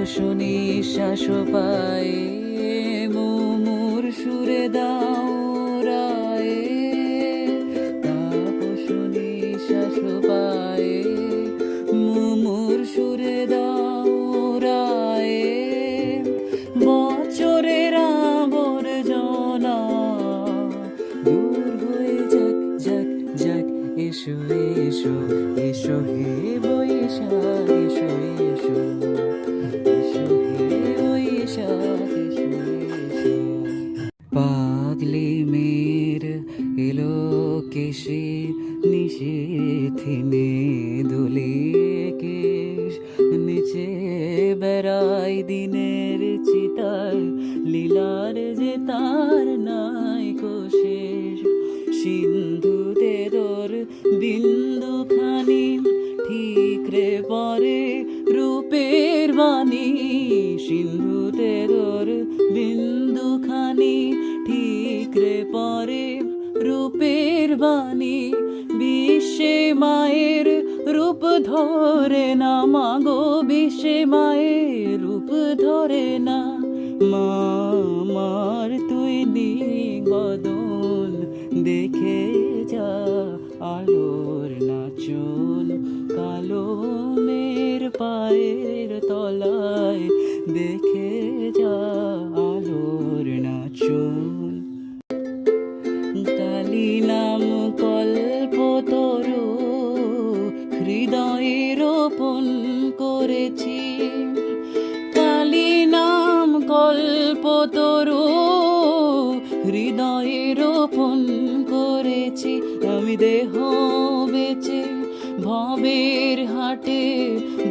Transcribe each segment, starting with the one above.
শুনি শ্বাস পায়ে মুমুর সুরে দাও রায়ে শুনি শ্বাস পায়ে মুমুর সুরে দাও রায়ে বছরের আবর্জনা দূর হয়ে যাক যাক যাক এসো এসো এসো হে বৈশাখ এসো এসো এসো হে বৈশাখ এসো এসো পাগলি মের এলো কেশে নিশীথিনে দুলিয়ে কেশ নিচে বেড়াই দিনের চিতার লীলার যে তার নাই কোশেষ সিন্ধুতে তোর বিন্দুখানি ঠিক রে পরে রূপের বাণী সিন্ধুতে তোর বিন্দুখানি ঠিক রে পরে রূপের বাণী বিশ্বে মায়ের রূপ ধরে না মাগো বিশ্বে মায়ের রূপ ধরে না মা আমার তুই নিগদন দেখে যা আলোর নাচন কালো মের পায়ের তলায় দেখে যা আলোর নাচন কালী নাম কল্পতরু হৃদয়ে রোপণ করেছি কালী নাম কল্পতরু হৃদয়ে রোপণ করেছি আমি দেহ বেচে ভবের হাটে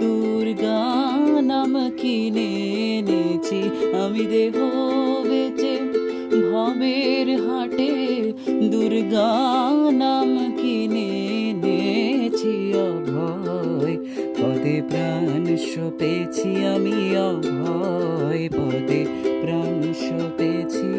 দুর্গা নাম কিনে এনেছি আমি দেহ বেচে ভবের হাটে দুর্গা নাম কিনে এনেছি অভয় পদে প্রাণ সপেছি আমি অভয় পদে প্রাণ সপেছি